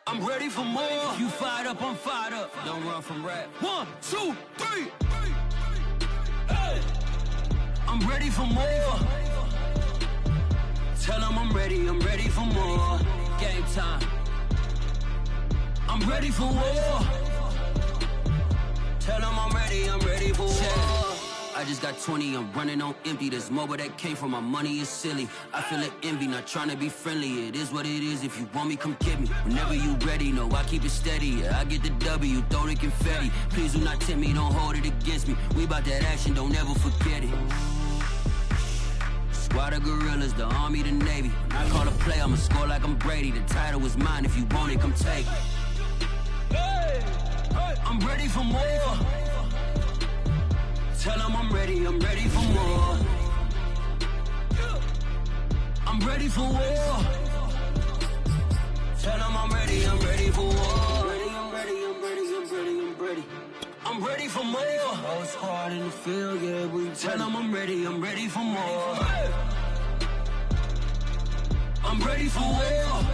I'm ready for more. You fired up, I'm fired up. Don't run from rap. 1, 2, 3. Hey. I'm ready for more. Tell them I'm ready for more. Game time. I'm ready for war. Tell them I'm ready for war. I just got 20, I'm running on empty. This mobile that came from my money is silly. I feel it envy, not trying to be friendly. It is what it is, if you want me, come get me. Whenever you ready, no, I keep it steady. Yeah, I get the W, throw the confetti. Please do not tempt me, don't hold it against me. We bout that action, don't ever forget it. Squad of gorillas, the army, the navy. When I call a play, I'ma score like I'm Brady. The title is mine, if you want it, come take it. Hey, hey, I'm ready for more. Tell them I'm ready for more. I'm ready for war. Tell them I'm ready for war. I'm ready for more. Whole squad in the field, yeah, we tell them I'm ready for more. I'm ready for war.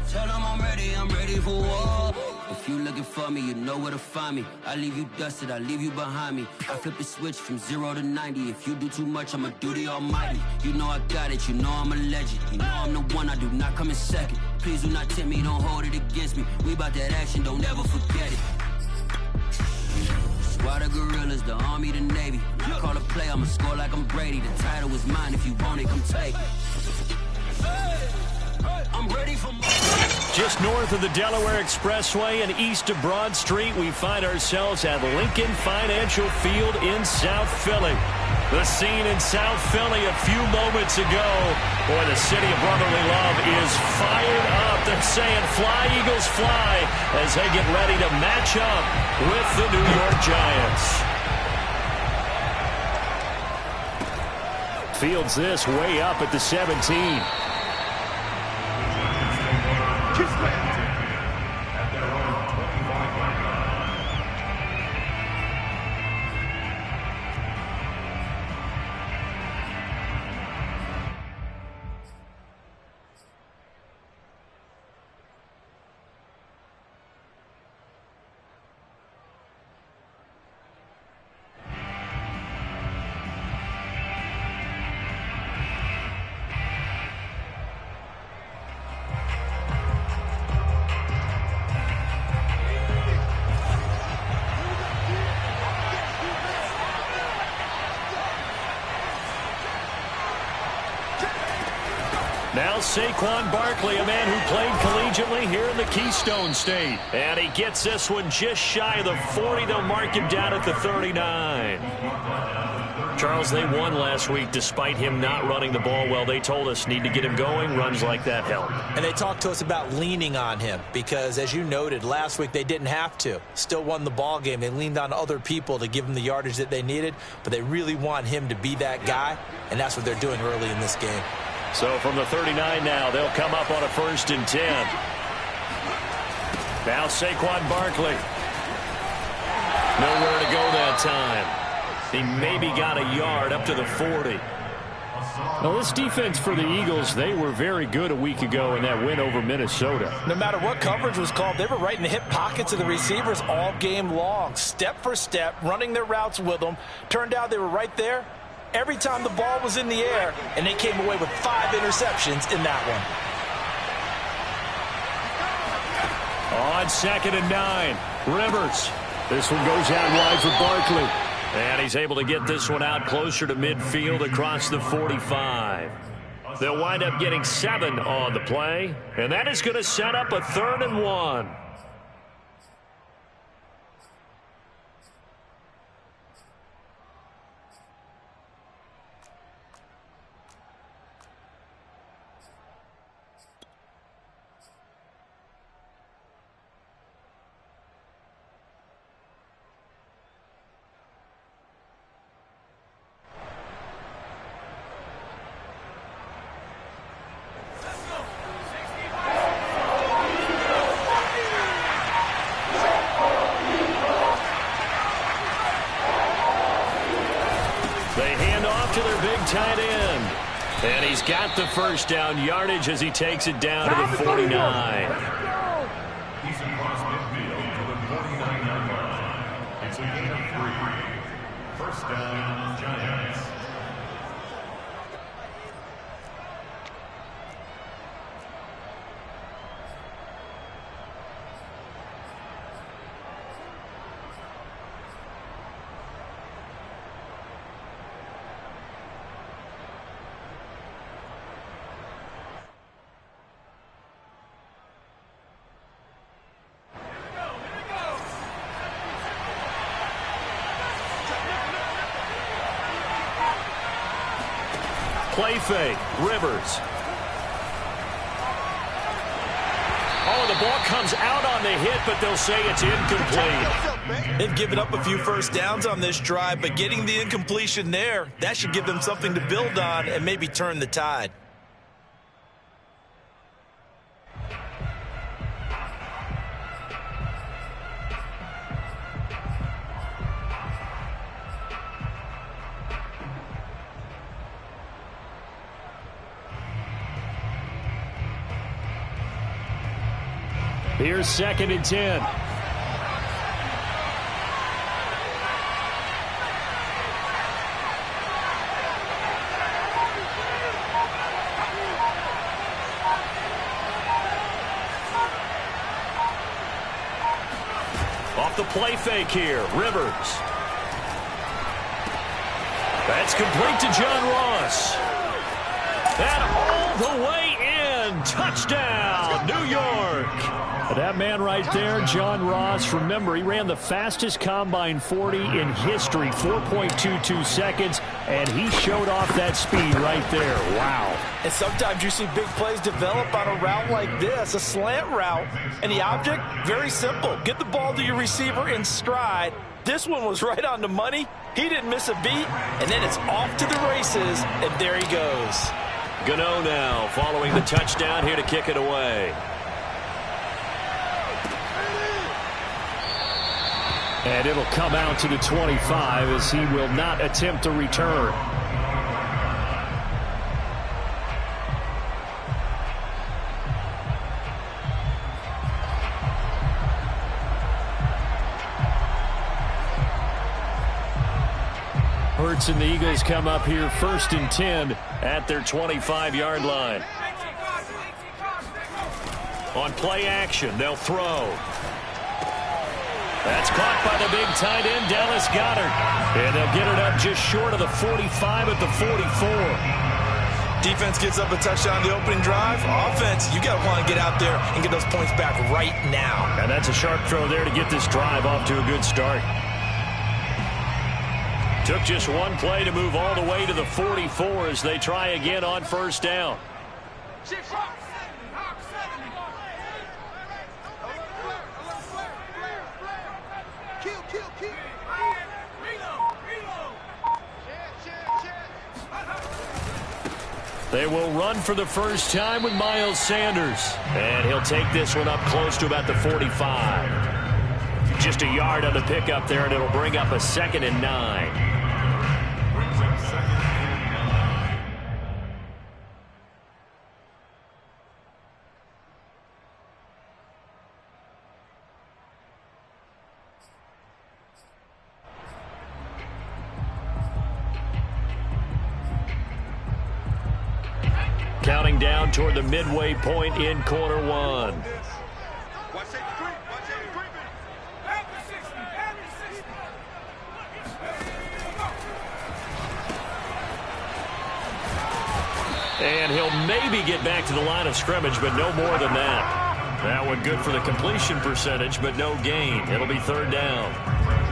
Tell them I'm ready for war. If you looking for me, you know where to find me. I leave you dusted, I leave you behind me. I flip the switch from 0 to 90. If you do too much, I'ma do the almighty. You know I got it, you know I'm a legend. You know I'm the one, I do not come in second. Please do not tempt me, don't hold it against me. We bout that action, don't ever forget it. Squad of gorillas, the army, the navy. When I call a play, I'ma score like I'm Brady. The title is mine, if you want it, come take it. I'm ready for more. Just north of the Delaware Expressway and east of Broad Street, we find ourselves at Lincoln Financial Field in South Philly. The scene in South Philly a few moments ago. Boy, the city of brotherly love is fired up. They're saying, fly, Eagles, fly, as they get ready to match up with the New York Giants. Fields this way up at the 17. Now Saquon Barkley, a man who played collegiately here in the Keystone State. And he gets this one just shy of the 40. They'll mark him down at the 39. Charles, they won last week despite him not running the ball well. They told us need to get him going. Runs like that help. And they talked to us about leaning on him because, as you noted, last week they didn't have to. Still won the ball game. They leaned on other people to give them the yardage that they needed, but they really want him to be that guy, and that's what they're doing early in this game. So from the 39 now, they'll come up on a 1st and 10. Now Saquon Barkley. Nowhere to go that time. He maybe got a yard up to the 40. Now this defense for the Eagles, they were very good a week ago in that win over Minnesota. No matter what coverage was called, they were right in the hip pockets of the receivers all game long. Step for step, running their routes with them. Turned out they were right there every time the ball was in the air, and they came away with 5 interceptions in that one. On 2nd and 9, Rivers. This one goes out wide for Barkley. And he's able to get this one out closer to midfield across the 45. They'll wind up getting 7 on the play, and that is going to set up a 3rd and 1. And he's got the first down yardage as he takes it down to the 49. He's across midfield to the 49-yard line. It's a gain of 3. First down, Giants. Play fake, Rivers. Oh, the ball comes out on the hit, but they'll say it's incomplete. They've given up a few first downs on this drive, but getting the incompletion there, that should give them something to build on and maybe turn the tide. Here's 2nd and 10. Off the play fake here, Rivers. That's complete to John Ross. And all the way in. Touchdown, New York. That man right there, John Ross, remember, he ran the fastest combine 40 in history, 4.22 seconds, and he showed off that speed right there. Wow. And sometimes you see big plays develop on a route like this, a slant route, and the object, very simple. Get the ball to your receiver in stride. This one was right on the money. He didn't miss a beat, and then it's off to the races, and there he goes. Gano now following the touchdown here to kick it away. And it'll come out to the 25 as he will not attempt to return. Hurts and the Eagles come up here 1st and 10 at their 25-yard line. On play action, they'll throw. That's caught by the big tight end, Dallas Goedert. And they'll get it up just short of the 45 at the 44. Defense gets up a touchdown the opening drive. Offense, you got to want to get out there and get those points back right now. And that's a sharp throw there to get this drive off to a good start. Took just one play to move all the way to the 44 as they try again on 1st down. They will run for the first time with Miles Sanders. And he'll take this one up close to about the 45. Just a yard on the pickup there, and it'll bring up a 2nd and 9. Counting down toward the midway point in quarter one. And he'll maybe get back to the line of scrimmage, but no more than that. That one good for the completion percentage, but no gain. It'll be 3rd down.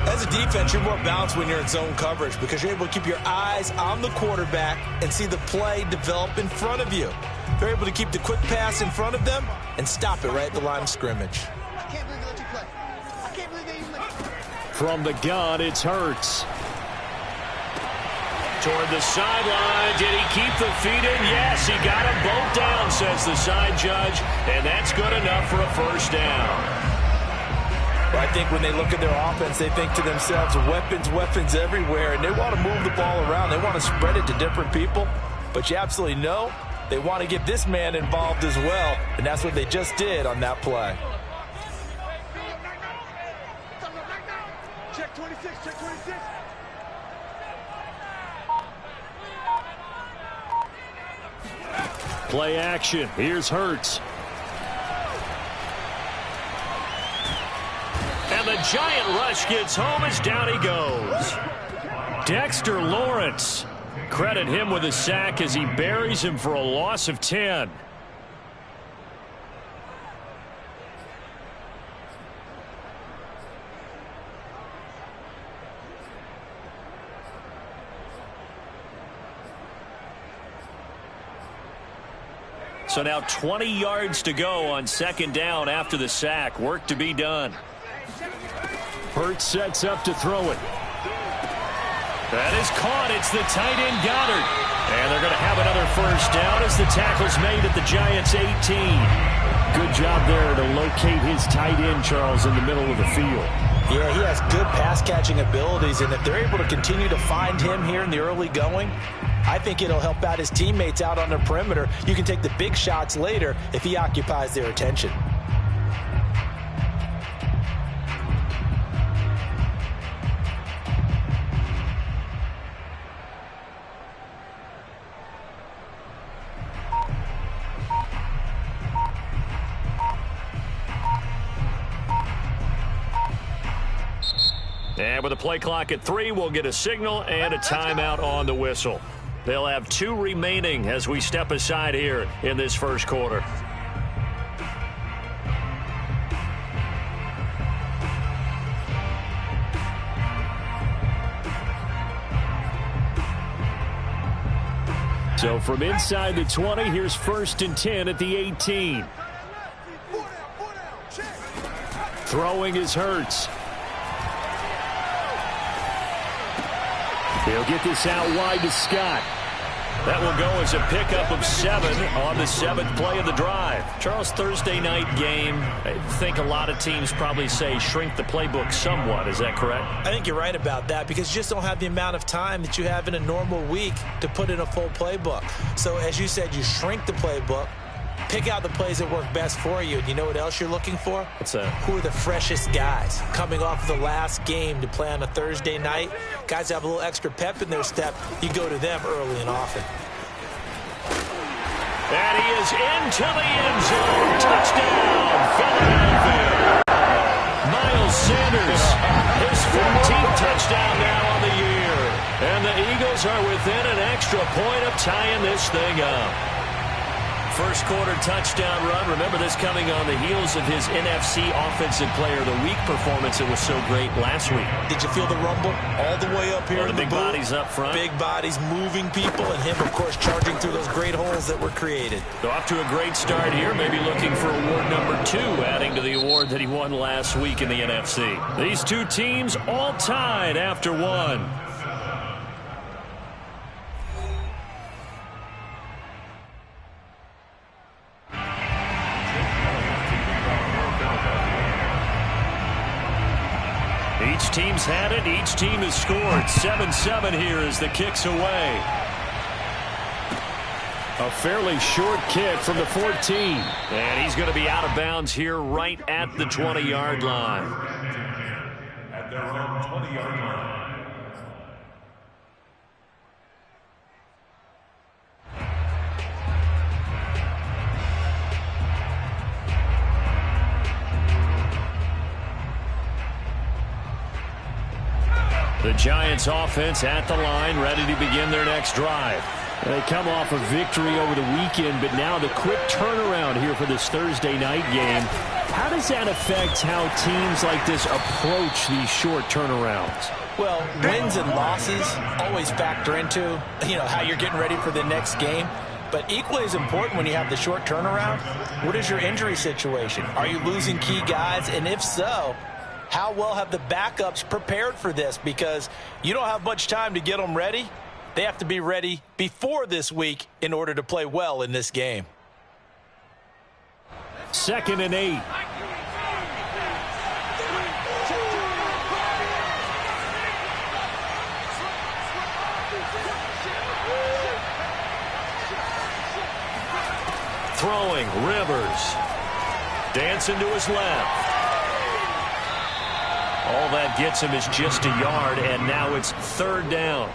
As a defense, you're more balanced when you're in zone coverage because you're able to keep your eyes on the quarterback and see the play develop in front of you. They're able to keep the quick pass in front of them and stop it right at the line of scrimmage. I can't believe they let you play. I can't believe they even let you play. From the gun, it's Hurts. Toward the sideline. Did he keep the feet in? Yes, he got them both down, says the side judge, and that's good enough for a 1st down. Well, I think when they look at their offense, they think to themselves, weapons everywhere, and they want to move the ball around. They want to spread it to different people. but you absolutely know they want to get this man involved as well, and that's what they just did on that play. Check 26, check 26. Play action. Here's Hurts. And the giant rush gets home as down he goes. Dexter Lawrence. Credit him with a sack as he buries him for a loss of 10. So now 20 yards to go on second down after the sack. Work to be done. Hurts sets up to throw it. That is caught. It's the tight end Goddard. And they're going to have another first down as the tackle's made at the Giants' 18. Good job there to locate his tight end, Charles, in the middle of the field. Yeah, he has good pass-catching abilities, and if they're able to continue to find him here in the early going, I think it'll help out his teammates out on the perimeter. You can take the big shots later if he occupies their attention. And with the play clock at 3, we'll get a signal and a timeout on the whistle. They'll have 2 remaining as we step aside here in this first quarter. So from inside the 20, here's 1st and 10 at the 18. Throwing is Hurts. He'll get this out wide to Scott. That will go as a pickup of 7 on the 7th play of the drive. Charles, Thursday night game, I think a lot of teams probably say shrink the playbook somewhat. Is that correct? I think you're right about that because you just don't have the amount of time that you have in a normal week to put in a full playbook. So as you said, you shrink the playbook, pick out the plays that work best for you. And you know what else you're looking for? What's that? Who are the freshest guys coming off of the last game to play on a Thursday night? Guys have a little extra pep in their step. You go to them early and often. And he is into the end zone. Touchdown, Philadelphia. Miles Sanders, his 14th touchdown now on the year. And the Eagles are within an extra point of tying this thing up. First quarter touchdown run. Remember this coming on the heels of his NFC Offensive Player of the Week performance. It was so great last week. Did you feel the rumble all the way up here in the big booth? bodies up front. Big bodies moving people, and him, of course, charging through those great holes that were created. So off to a great start here. Maybe looking for award number 2, adding to the award that he won last week in the NFC. These two teams all tied after 1. Each team's had it. Each team has scored. 7-7 here as the kick's away. A fairly short kick from the 14. And he's going to be out of bounds here right at the 20-yard line. At their own 20-yard line. The Giants offense at the line, ready to begin their next drive. They come off a victory over the weekend, but now the quick turnaround here for this Thursday night game. How does that affect how teams like this approach these short turnarounds? Well, wins and losses always factor into, how you're getting ready for the next game. But equally as important when you have the short turnaround, what is your injury situation? Are you losing key guys? And if so, how well have the backups prepared for this? Because you don't have much time to get them ready. They have to be ready before this week in order to play well in this game. 2nd and 8. throwing. Rivers. Dancing to his left. All that gets him is just a yard, and now it's third down.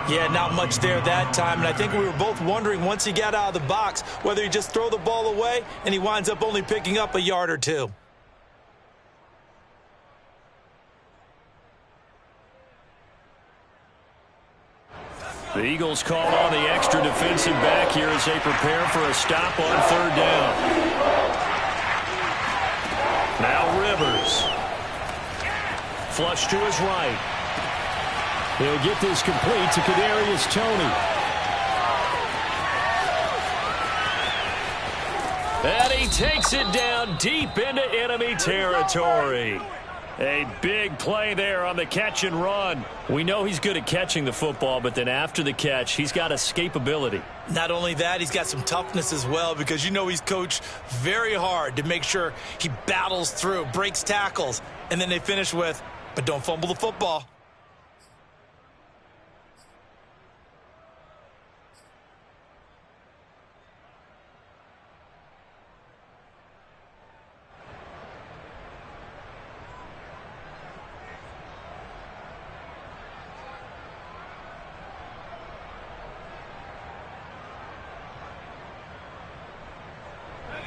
Yeah, not much there that time, and I think we were both wondering once he got out of the box whether he just throw the ball away, and he winds up only picking up a yard or two. The Eagles call on the extra defensive back here as they prepare for a stop on third down. Now Rivers. Flush to his right. He'll get this complete to Kadarius Toney. And he takes it down deep into enemy territory. A big play there on the catch and run. We know he's good at catching the football, but then after the catch, he's got escapability. Not only that, he's got some toughness as well, because you know he's coached very hard to make sure he battles through, breaks tackles, and then they finish with, but don't fumble the football.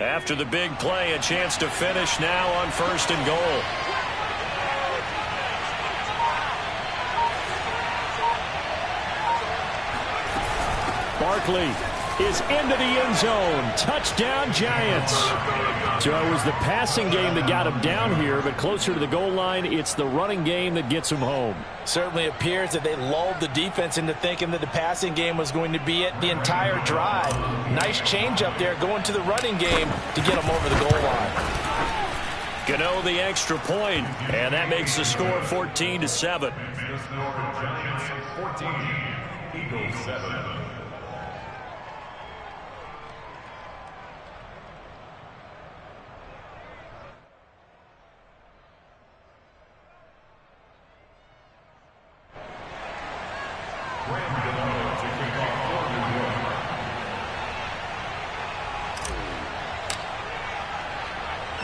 After the big play, a chance to finish now on first and goal. Barkley is into the end zone. Touchdown, Giants. So it was the passing game that got him down here, but closer to the goal line, it's the running game that gets him home. Certainly appears that they lulled the defense into thinking that the passing game was going to be it the entire drive. Nice change up there going to the running game to get them over the goal line. Gano the extra point, and that makes the score 14-7. The score, Giants 14, Eagles 7.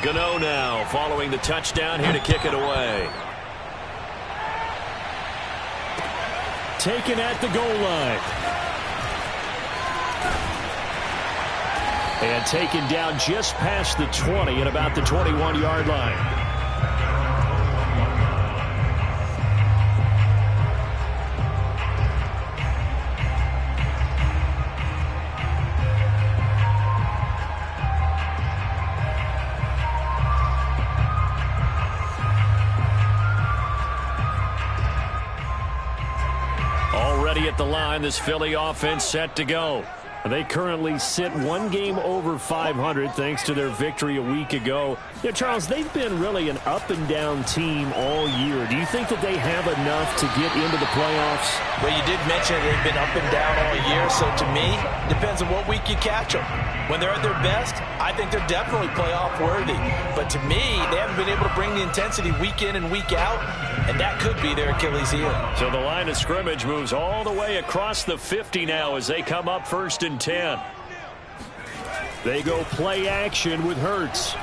Gano now following the touchdown here to kick it away. Taken at the goal line. And taken down just past the 20 at about the 21-yard line. At the line, this Philly offense set to go. They currently sit one game over 500 thanks to their victory a week ago. Yeah, Charles, they've been really an up-and-down team all year. Do you think that they have enough to get into the playoffs? Well, you did mention they've been up and down all year, so to me, depends on what week you catch them. When they're at their best, I think they're definitely playoff worthy. But to me, they haven't been able to bring the intensity week in and week out, and that could be their Achilles heel. So the line of scrimmage moves all the way across the 50 now as they come up first and 10. They go play action with Hurts.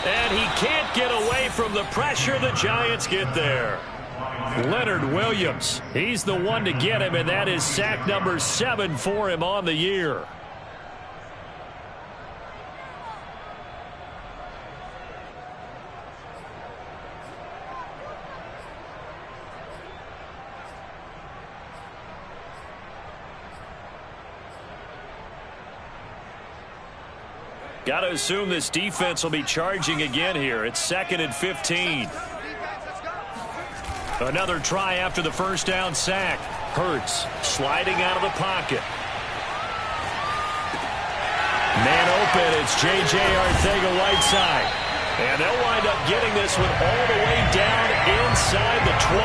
And he can't get away from the pressure. The Giants get there. Leonard Williams, he's the one to get him, and that is sack number 7 for him on the year. Got to assume this defense will be charging again here. It's 2nd and 15. Another try after the first down sack. Hurts sliding out of the pocket. Man open, it's J.J. Arcega-Whiteside. And they'll wind up getting this one all the way down inside the 20.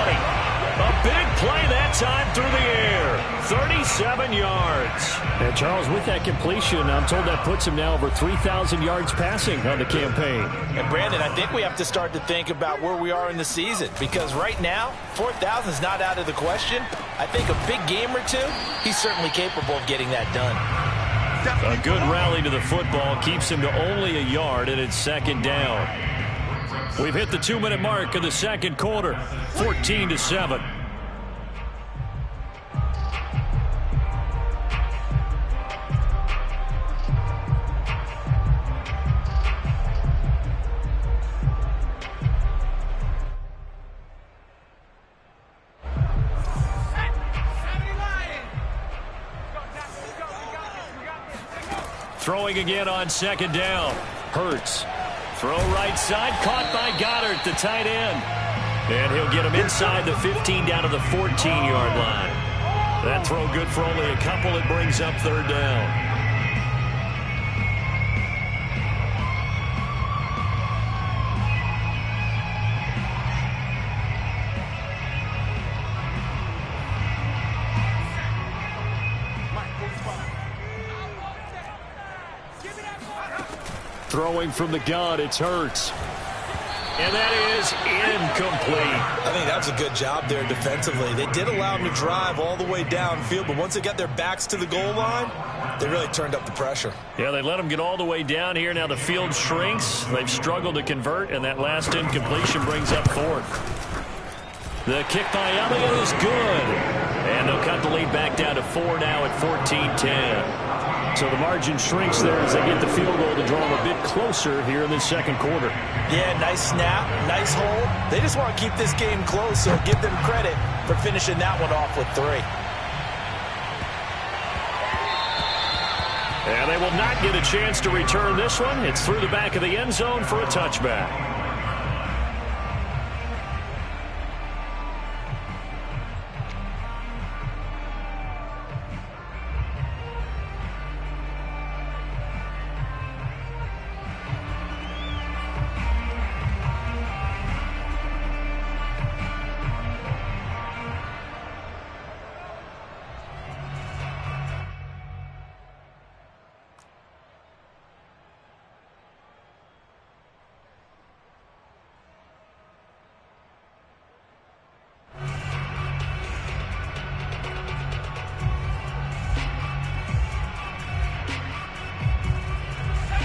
A big play that time through the air. 37 yards. And Charles, with that completion, I'm told that puts him now over 3,000 yards passing on the campaign. And Brandon, I think we have to start to think about where we are in the season, because right now, 4,000 is not out of the question. I think a big game or two, he's certainly capable of getting that done. A good rally to the football keeps him to only a yard, and it's second down. We've hit the 2-minute mark of the second quarter, 14-7. Throwing again on second down. Hurts. Throw right side. Caught by Goddard, the tight end. And he'll get him inside the 15 down to the 14-yard line. That throw good for only a couple. It brings up third down. Throwing from the gun, it's Hurts. And that is incomplete. I think that was a good job there defensively. They did allow him to drive all the way downfield, but once they got their backs to the goal line, they really turned up the pressure. Yeah, they let him get all the way down here. Now the field shrinks. They've struggled to convert, and that last incompletion brings up fourth. The kick by Elliott is good. And they'll cut the lead back down to 4 now at 14-10. So the margin shrinks there as they get the field goal to draw them a bit closer here in the second quarter. Yeah, nice snap, nice hold. They just want to keep this game close, so give them credit for finishing that one off with 3. And they will not get a chance to return this one. It's through the back of the end zone for a touchback.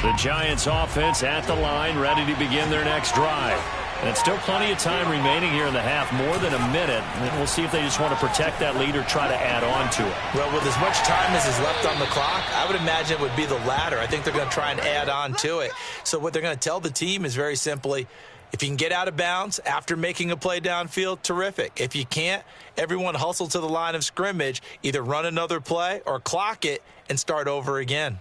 The Giants offense at the line, ready to begin their next drive. And still plenty of time remaining here in the half, more than a minute. And we'll see if they just want to protect that lead or try to add on to it. Well, with as much time as is left on the clock, I would imagine it would be the latter. I think they're going to try and add on to it. So what they're going to tell the team is very simply, if you can get out of bounds after making a play downfield, terrific. If you can't, everyone hustle to the line of scrimmage, either run another play or clock it and start over again.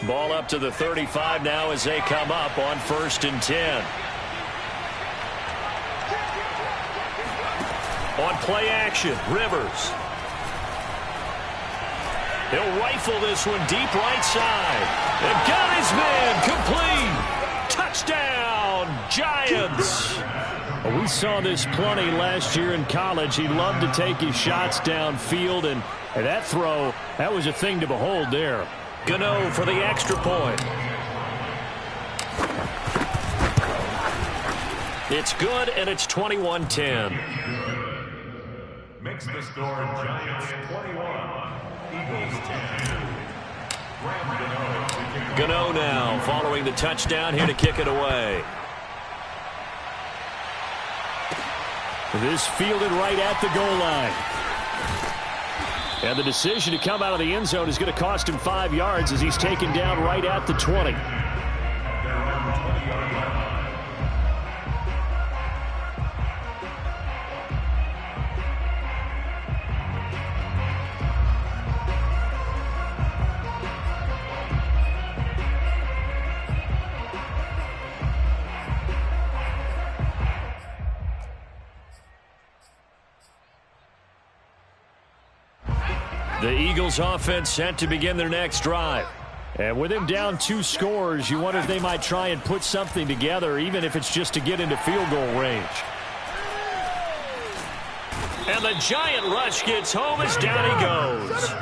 Ball up to the 35 now as they come up on 1st and 10. On play action, Rivers. He'll rifle this one deep right side. And got his man complete. Touchdown, Giants. Well, we saw this plenty last year in college. He loved to take his shots downfield, and that throw, that was a thing to behold there. Gano for the extra point. It's good, and it's 21-10. Makes the score Giants 21, Eagles 10. Gano now following the touchdown here to kick it away. This fielded right at the goal line. And the decision to come out of the end zone is going to cost him 5 yards as he's taken down right at the 20. The Eagles offense set to begin their next drive. And with him down 2 scores, you wonder if they might try and put something together, even if it's just to get into field goal range. And the giant rush gets home as down he goes.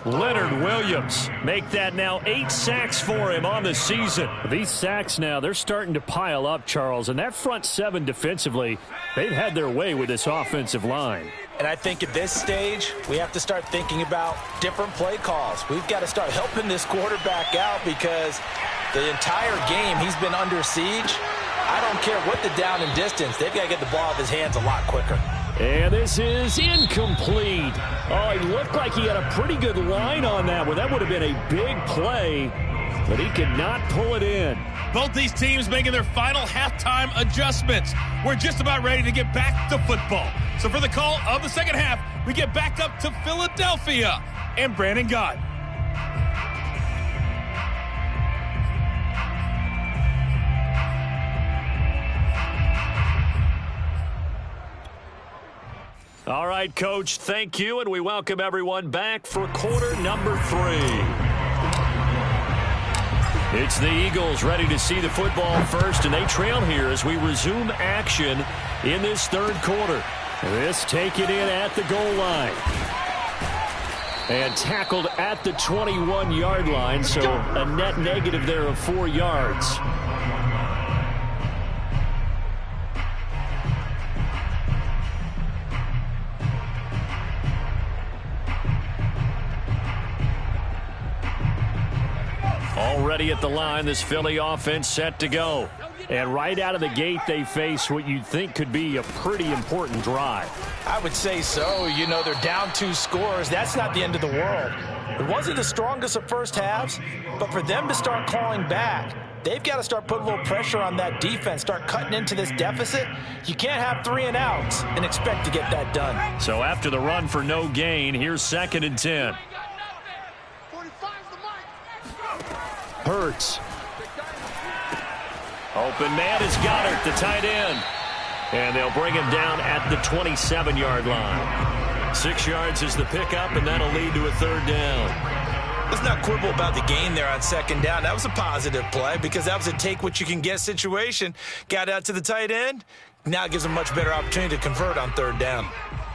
Leonard Williams make that now 8 sacks for him on the season. These sacks now, they're starting to pile up, Charles. And that front seven defensively, they've had their way with this offensive line. And I think at this stage, we have to start thinking about different play calls. We've got to start helping this quarterback out because the entire game he's been under siege. I don't care what the down and distance. They've got to get the ball out of his hands a lot quicker. And this is incomplete. Oh, he looked like he had a pretty good line on that one. That would have been a big play, but he could not pull it in. Both these teams making their final halftime adjustments. We're just about ready to get back to football. So for the call of the second half, we get back up to Philadelphia and Brandon Gott. All right, Coach, thank you, and we welcome everyone back for quarter number 3. It's the Eagles ready to see the football first, and they trail here as we resume action in this third quarter. This taken in at the goal line. And tackled at the 21-yard line, so a net negative there of 4 yards. Already at the line, this Philly offense set to go. And right out of the gate, they face what you'd think could be a pretty important drive. I would say so. You know, they're down 2 scores. That's not the end of the world. It wasn't the strongest of first halves, but for them to start clawing back, they've got to start putting a little pressure on that defense, start cutting into this deficit. You can't have 3 and outs and expect to get that done. So after the run for no gain, here's 2nd and 10. Hurts. Open man is Goddard, the tight end. And they'll bring him down at the 27-yard line. 6 yards is the pickup, and that'll lead to a 3rd down. Let's not quibble about the gain there on 2nd down. That was a positive play because that was a take-what-you-can-get situation. Got out to the tight end. Now it gives them a much better opportunity to convert on 3rd down.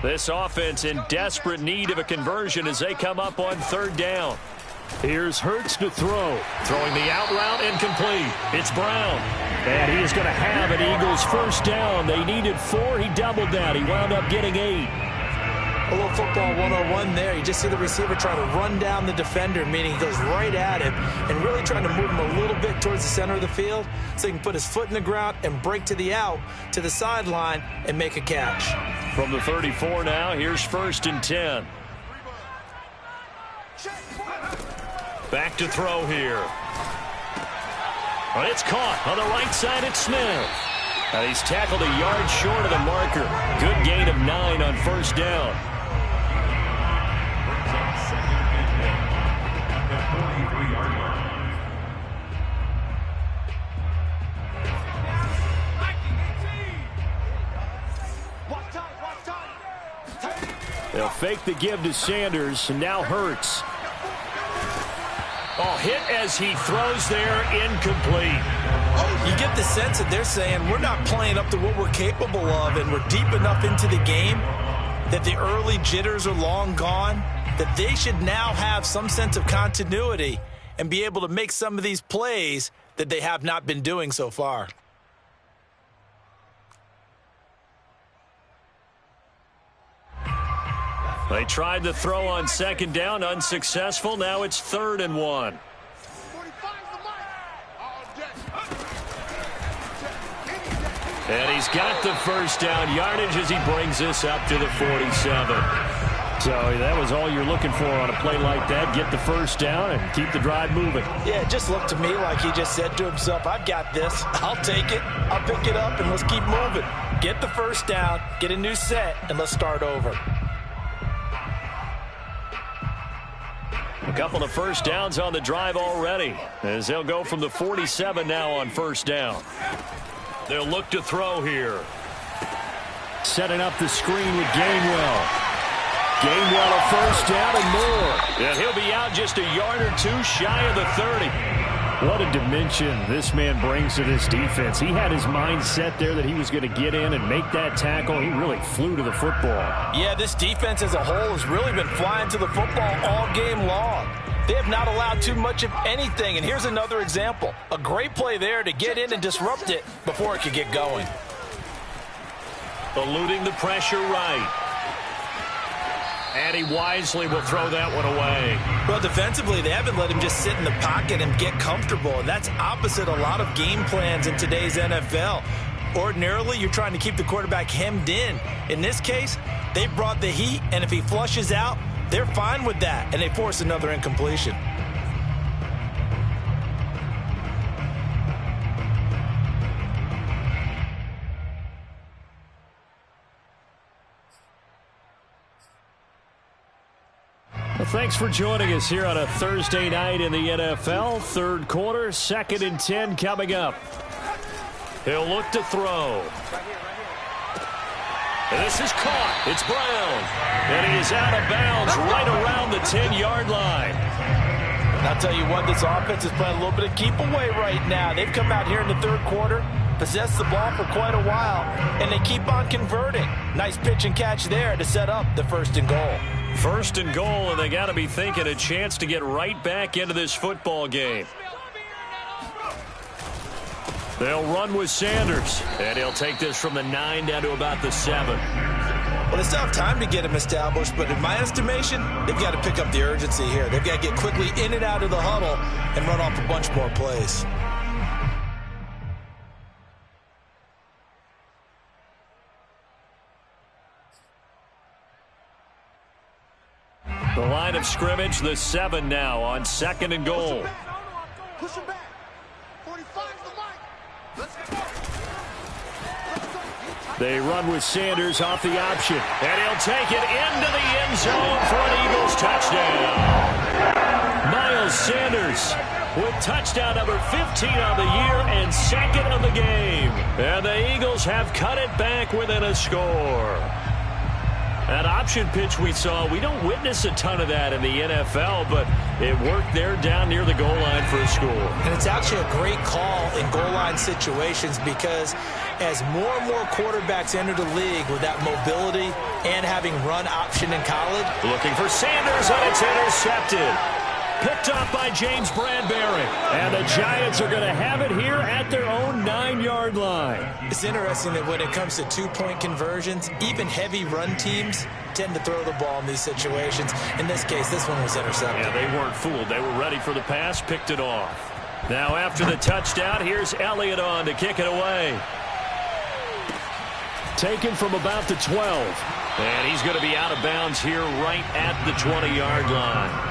This offense in desperate need of a conversion as they come up on 3rd down. Here's Hurts to throw. Throwing the out route incomplete. It's Brown. And he is going to have an Eagles 1st down. They needed 4. He doubled that. He wound up getting 8. A little football 101 there. You just see the receiver trying to run down the defender, meaning he goes right at him and really trying to move him a little bit towards the center of the field so he can put his foot in the ground and break to the out, to the sideline, and make a catch. From the 34 now, here's 1st and 10. Back to throw here. But it's caught on the right side at Smith. And he's tackled a yard short of the marker. Good gain of 9 on 1st down. They'll fake the give to Sanders, and now Hurts. Oh, hit as he throws there, incomplete. You get the sense that they're saying we're not playing up to what we're capable of, and we're deep enough into the game that the early jitters are long gone, that they should now have some sense of continuity and be able to make some of these plays that they have not been doing so far. They tried the throw on 2nd down, unsuccessful. Now it's 3rd and 1. And he's got the 1st down yardage as he brings this up to the 47. So that was all you're looking for on a play like that. Get the 1st down and keep the drive moving. Yeah, it just looked to me like he just said to himself, I've got this. I'll take it. I'll pick it up, and let's keep moving. Get the 1st down, get a new set, and let's start over. A couple of 1st downs on the drive already as they'll go from the 47 now on 1st down. They'll look to throw here. Setting up the screen with Gainwell. Gainwell a 1st down and more. And he'll be out just a yard or 2 shy of the 30. What a dimension this man brings to this defense. He had his mind set there that he was going to get in and make that tackle. He really flew to the football. Yeah, this defense as a whole has really been flying to the football all game long. They have not allowed too much of anything, and here's another example. A great play there to get in and disrupt it before it could get going. Eluding the pressure right. And he wisely will throw that one away. Well, defensively, they haven't let him just sit in the pocket and get comfortable. And that's opposite a lot of game plans in today's NFL. Ordinarily, you're trying to keep the quarterback hemmed in. In this case, they brought the heat, and if he flushes out, they're fine with that, and they force another incompletion. Well, thanks for joining us here on a Thursday night in the NFL. Third quarter, 2nd and 10 coming up. He'll look to throw. And this is caught. It's Brown. And he is out of bounds right around the 10-yard line. And I'll tell you what, this offense is playing a little bit of keep away right now. They've come out here in the third quarter, possessed the ball for quite a while, and they keep on converting. Nice pitch and catch there to set up the 1st and goal. 1st and goal, and they got to be thinking a chance to get right back into this football game. They'll run with Sanders, and he'll take this from the 9 down to about the 7. Well, they still have time to get him established, but in my estimation, they've got to pick up the urgency here. They've got to get quickly in and out of the huddle and run off a bunch more plays. The line of scrimmage, the 7 now on 2nd and goal. Push him back. 45's the mark. Let's go. They run with Sanders off the option, and he'll take it into the end zone for an Eagles touchdown. Miles Sanders with touchdown number 15 on the year and 2nd of the game. And the Eagles have cut it back within a score. That option pitch we saw, we don't witness a ton of that in the NFL, but it worked there down near the goal line for a score. And it's actually a great call in goal line situations because as more and more quarterbacks enter the league with that mobility and having run option in college. Looking for Sanders, and it's intercepted. Picked up by James Bradbury. And the Giants are going to have it here at their own 9-yard line. It's interesting that when it comes to two-point conversions, even heavy run teams tend to throw the ball in these situations. In this case, this one was intercepted. Yeah, they weren't fooled. They were ready for the pass, picked it off. Now after the touchdown, here's Elliott on to kick it away. Taken from about the 12. And he's going to be out of bounds here right at the 20-yard line.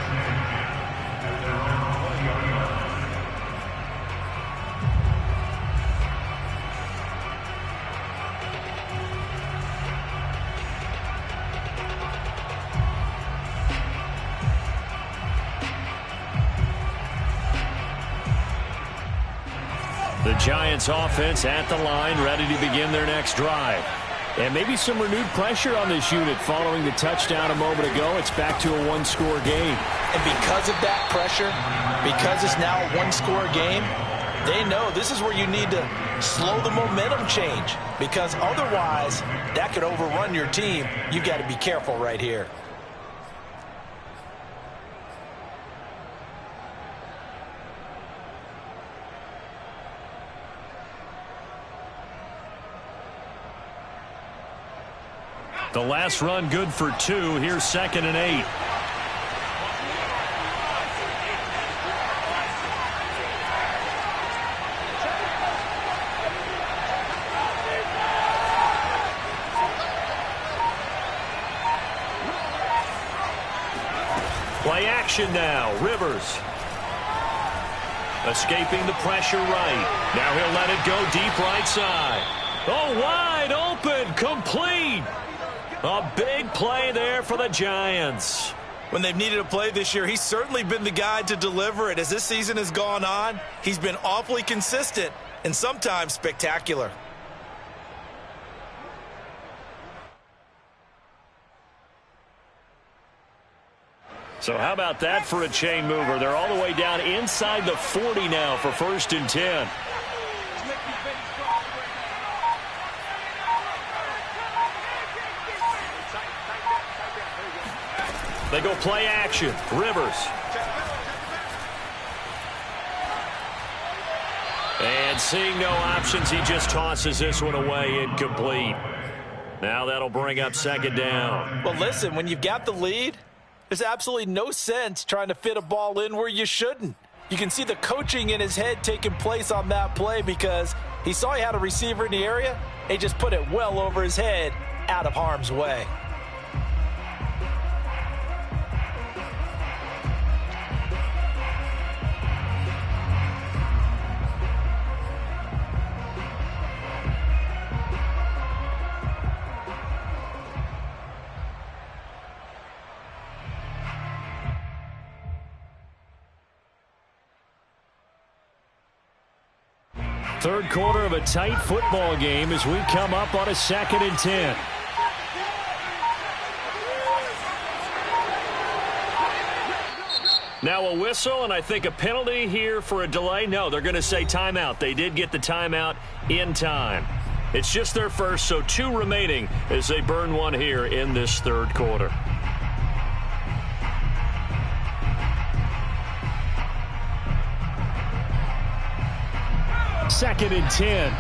The Giants offense at the line, ready to begin their next drive. And maybe some renewed pressure on this unit following the touchdown a moment ago. It's back to a one-score game. And because of that pressure, because it's now a one-score game, they know this is where you need to slow the momentum change. Because otherwise, that could overrun your team. You've got to be careful right here. The last run good for 2. Here's 2nd and 8. Play action now. Rivers. Escaping the pressure right. Now he'll let it go deep right side. Oh, wide open. Complete. A big play there for the Giants. When they've needed a play this year, he's certainly been the guy to deliver it. As this season has gone on, he's been awfully consistent and sometimes spectacular. So how about that for a chain mover? They're all the way down inside the 40 now for 1st and 10. They go play action. Rivers. And seeing no options, he just tosses this one away, incomplete. Now that'll bring up 2nd down. Well, listen, when you've got the lead, there's absolutely no sense trying to fit a ball in where you shouldn't. You can see the coaching in his head taking place on that play because he saw he had a receiver in the area. He just put it well over his head, out of harm's way. Third quarter of a tight football game as we come up on a 2nd and 10. Now a whistle, and I think a penalty here for a delay. No, they're going to say timeout. They did get the timeout in time. It's just their first, so 2 remaining as they burn one here in this third quarter. Second and 10.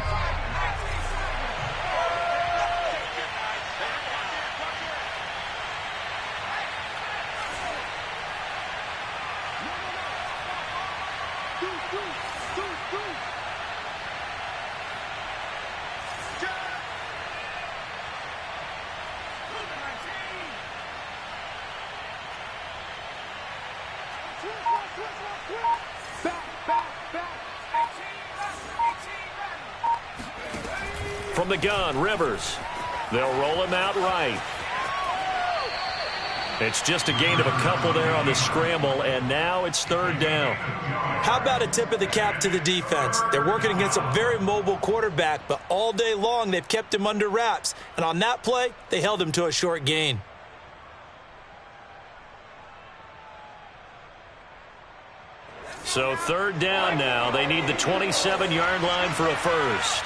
From the gun, Rivers. They'll roll him out right. It's just a gain of a couple there on the scramble, and now it's 3rd down. How about a tip of the cap to the defense? They're working against a very mobile quarterback, but all day long they've kept him under wraps. And on that play, they held him to a short gain. So 3rd down now. They need the 27-yard line for a first.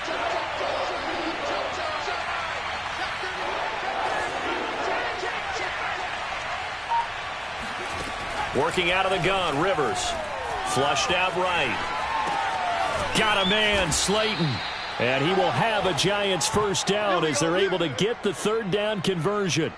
Working out of the gun, Rivers. Flushed out right. Got a man, Slayton. And he will have a Giants first down as they're able to get the 3rd down conversion.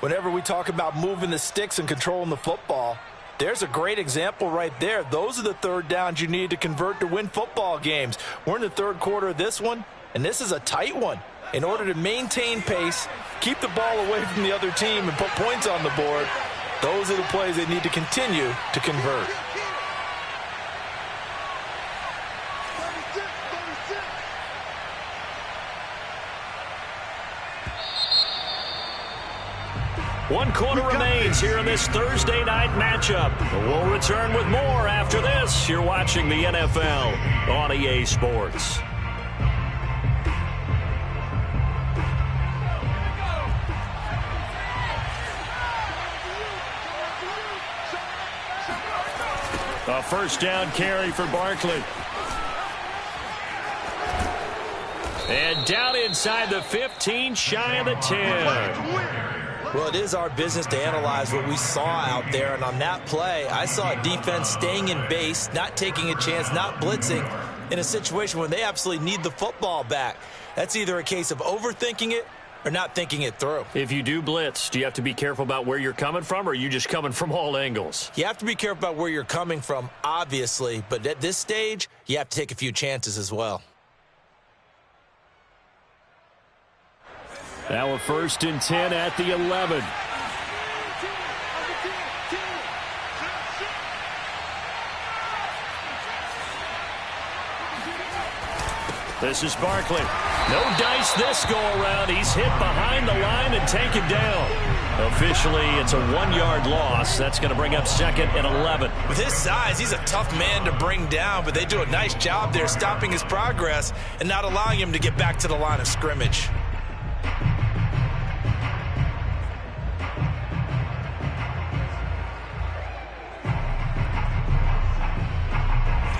Whenever we talk about moving the sticks and controlling the football, there's a great example right there. Those are the 3rd downs you need to convert to win football games. We're in the 3rd quarter of this one, and this is a tight one. In order to maintain pace, keep the ball away from the other team, and put points on the board, those are the plays they need to continue to convert. One quarter remains here in this Thursday night matchup. We'll return with more after this. You're watching the NFL on EA Sports. A first down carry for Barkley. And down inside the 15, shy of the 10. Well, it is our business to analyze what we saw out there, and on that play, I saw a defense staying in base, not taking a chance, not blitzing, in a situation where they absolutely need the football back. That's either a case of overthinking it or not thinking it through. If you do blitz, do you have to be careful about where you're coming from, or are you just coming from all angles? You have to be careful about where you're coming from, obviously, but at this stage, you have to take a few chances as well. Now a first and 10 at the 11. This is Barkley. No dice this go around. He's hit behind the line and taken down. Officially, it's a 1-yard loss. That's going to bring up 2nd and 11. With his size, he's a tough man to bring down, but they do a nice job there stopping his progress and not allowing him to get back to the line of scrimmage.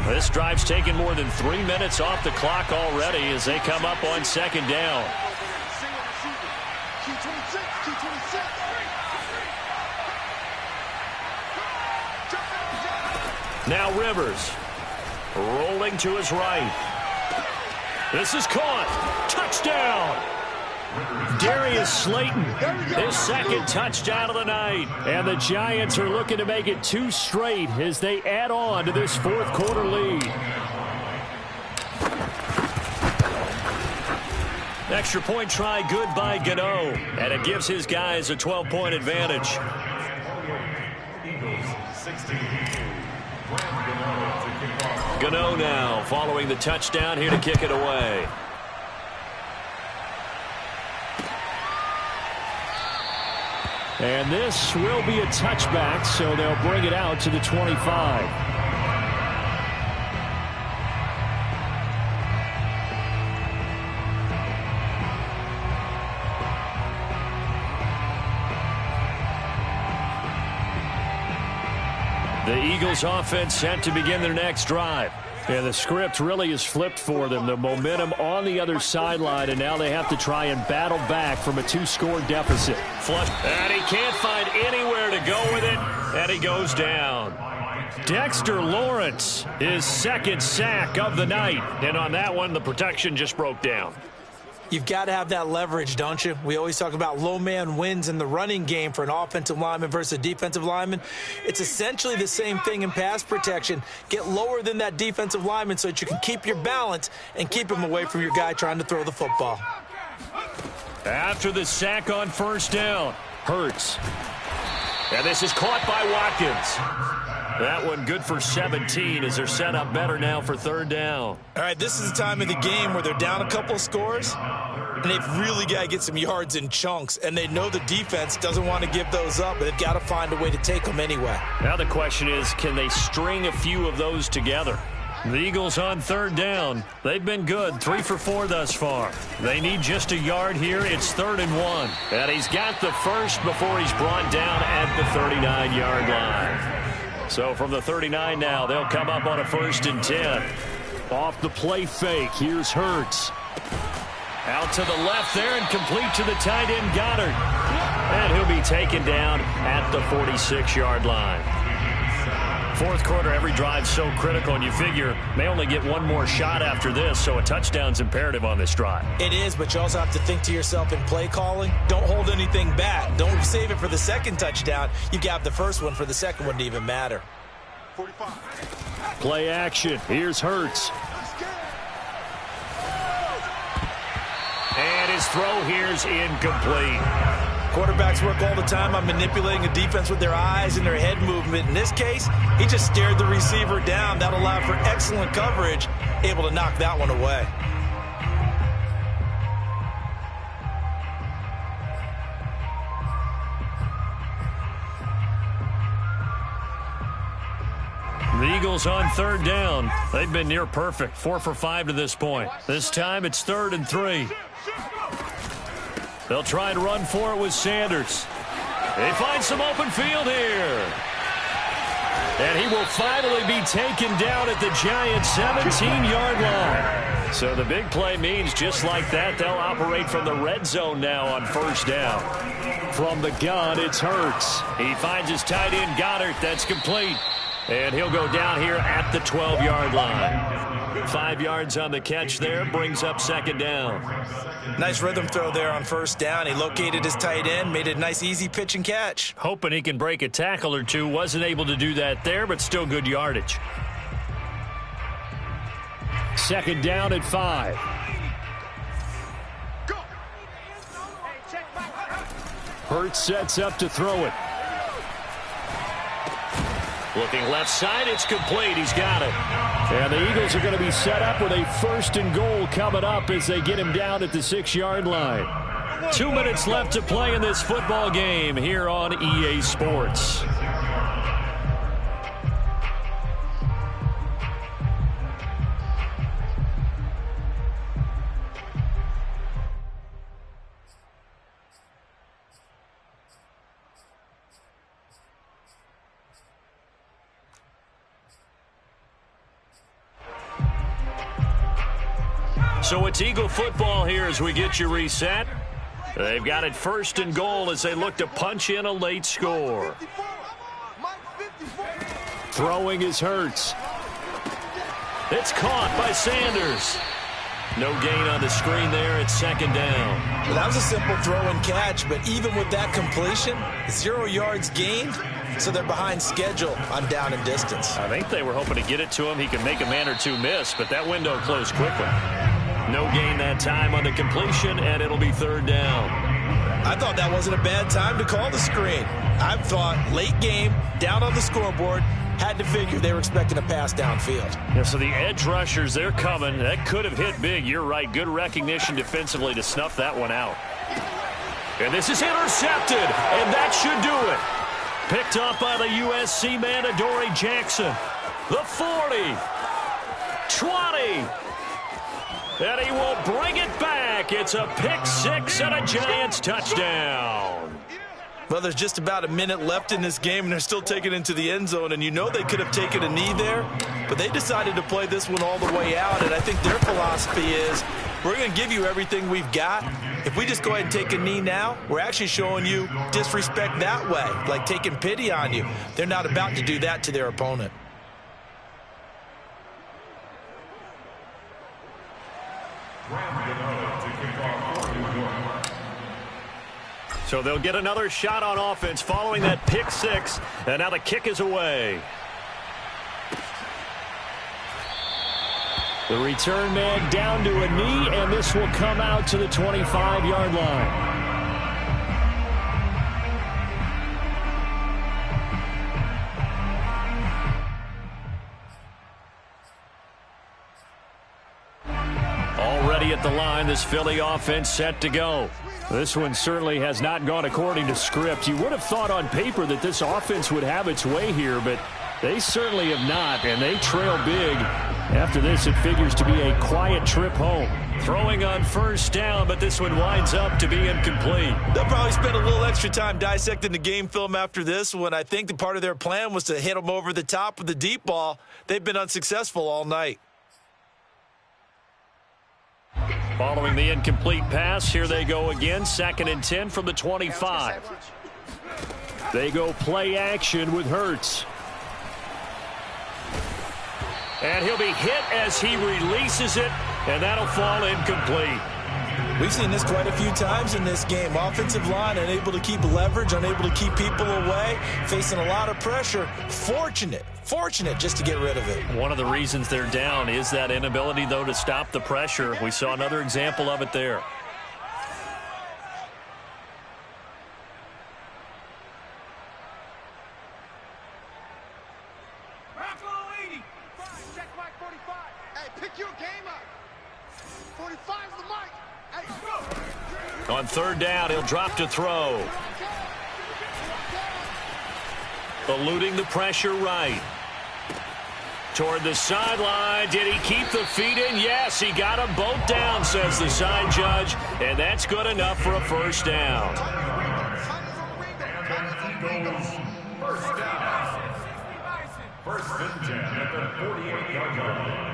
This drive's taken more than 3 minutes off the clock already as they come up on second down. Now Rivers rolling to his right. This is caught. Touchdown. Darius Slayton, his second touchdown of the night. And the Giants are looking to make it 2 straight as they add on to this fourth quarter lead. Extra point try good by Gano. And it gives his guys a 12-point advantage. Gano now following the touchdown here to kick it away. And this will be a touchback, so they'll bring it out to the 25. The Eagles offense set to begin their next drive. And the script really is flipped for them. The momentum on the other sideline, and now they have to try and battle back from a 2-score deficit. Flush, and he can't find anywhere to go with it, and he goes down. Dexter Lawrence, his second sack of the night. And on that one, the protection just broke down. You've got to have that leverage, don't you? We always talk about low man wins in the running game for an offensive lineman versus a defensive lineman. It's essentially the same thing in pass protection. Get lower than that defensive lineman so that you can keep your balance and keep him away from your guy trying to throw the football. After the sack on first down, Hurts. And this is caught by Watkins. That one good for 17 as they're set up better now for third down. All right, this is the time of the game where they're down a couple of scores, and they've really got to get some yards in chunks, and they know the defense doesn't want to give those up, but they've got to find a way to take them anyway. Now the question is, can they string a few of those together? The Eagles on third down. They've been good, 3 for 4 thus far. They need just a yard here. It's 3rd and 1. And he's got the first before he's brought down at the 39-yard line. So from the 39 now, they'll come up on a 1st and 10. Off the play fake, here's Hurts. Out to the left there and complete to the tight end Goddard. And he'll be taken down at the 46-yard line. Fourth quarter, every drive so critical, and you figure may only get one more shot after this, so a touchdown's imperative on this drive. It is, but you also have to think to yourself in play calling, don't hold anything back. Don't save it for the second touchdown. You got the first one for the second one to even matter. 45. Play action. Here's Hurts. And his throw here's incomplete. Quarterbacks work all the time on manipulating a defense with their eyes and their head movement. In this case, he just stared the receiver down. That allowed for excellent coverage, able to knock that one away. The Eagles on third down. They've been near perfect, 4 for 5 to this point. This time it's 3rd and 3. They'll try and run for it with Sanders. They find some open field here. And he will finally be taken down at the Giants' 17-yard line. So the big play means just like that, they'll operate from the red zone now on first down. From the gun, it's Hurts. He finds his tight end Goddard. That's complete. And he'll go down here at the 12-yard line. 5 yards on the catch there, brings up second down. Nice rhythm throw there on first down. He located his tight end, made it a nice easy pitch and catch. Hoping he can break a tackle or two. Wasn't able to do that there, but still good yardage. Second down at 5. Hurts sets up to throw it. Looking left side, it's complete. He's got it. And the Eagles are going to be set up with a 1st and goal coming up as they get him down at the 6-yard line. 2 minutes left to play in this football game here on EA Sports. So it's Eagle football here as we get you reset. They've got it first and goal as they look to punch in a late score. Throwing is Hurts. It's caught by Sanders. No gain on the screen there. It's second down. Well, that was a simple throw and catch, but even with that completion, 0 yards gained, so they're behind schedule on down and distance. I think they were hoping to get it to him. He could make a man or two miss, but that window closed quickly. No gain that time on the completion, and it'll be third down. I thought that wasn't a bad time to call the screen. I thought late game, down on the scoreboard, had to figure they were expecting a pass downfield. Yeah, so the edge rushers, they're coming. That could have hit big. You're right. Good recognition defensively to snuff that one out. And this is intercepted, and that should do it. Picked up by the USC man, Adoree Jackson. The 40. 20. And he will bring it back. It's a pick six and a Giants touchdown. Well, there's just about a minute left in this game, and they're still taking it into the end zone. And you know they could have taken a knee there, but they decided to play this one all the way out. And I think their philosophy is, we're going to give you everything we've got. If we just go ahead and take a knee now, we're actually showing you disrespect that way, like taking pity on you. They're not about to do that to their opponent. So they'll get another shot on offense following that pick six, and now the kick is away. The return man down to a knee, and this will come out to the 25-yard line. Already at the line, this Philly offense set to go. This one certainly has not gone according to script. You would have thought on paper that this offense would have its way here, but they certainly have not, and they trail big. After this, it figures to be a quiet trip home. Throwing on first down, but this one winds up to be incomplete. They'll probably spend a little extra time dissecting the game film after this one. I think the part of their plan was to hit them over the top with the deep ball. They've been unsuccessful all night. Following the incomplete pass, here they go again. 2nd and 10 from the 25. They go play action with Hurts. And he'll be hit as he releases it, and that'll fall incomplete. We've seen this quite a few times in this game. Offensive line unable to keep leverage, unable to keep people away, facing a lot of pressure. Fortunate just to get rid of it. One of the reasons they're down is that inability, though, to stop the pressure. We saw another example of it there. Check Mike 45. Hey, pick your game up. 45's the mic. Hey, On third down, he'll drop to throw. Eluding the pressure right. Toward the sideline. Did he keep the feet in? Yes, he got them both down, says the side judge. And that's good enough for a first down. First down. First and 10 at the 48-yard line.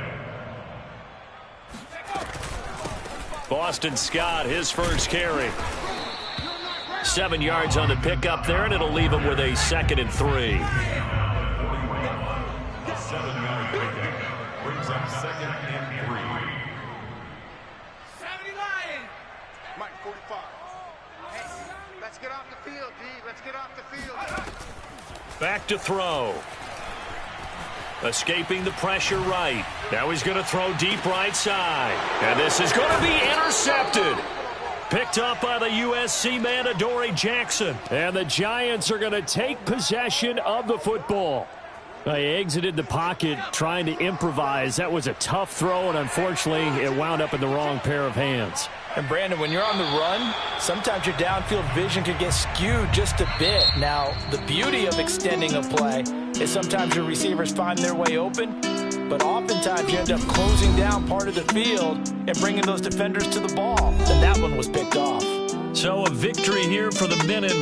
Boston Scott, his first carry. 7 yards on the pickup there, and it'll leave him with a 2nd and 3. A 7-yard pickup brings up 2nd and 3. Mike 45. Hey, let's get off the field, D. Let's get off the field. Back to throw. Escaping the pressure right. Now he's going to throw deep right side. And this is going to be intercepted. Picked up by the USC man, Adoree Jackson. And the Giants are going to take possession of the football. They exited the pocket trying to improvise. That was a tough throw, and unfortunately, it wound up in the wrong pair of hands. And, Brandon, when you're on the run, sometimes your downfield vision can get skewed just a bit. Now, the beauty of extending a play is sometimes your receivers find their way open, but oftentimes you end up closing down part of the field and bringing those defenders to the ball. And that one was picked off. So a victory here for the men in blue.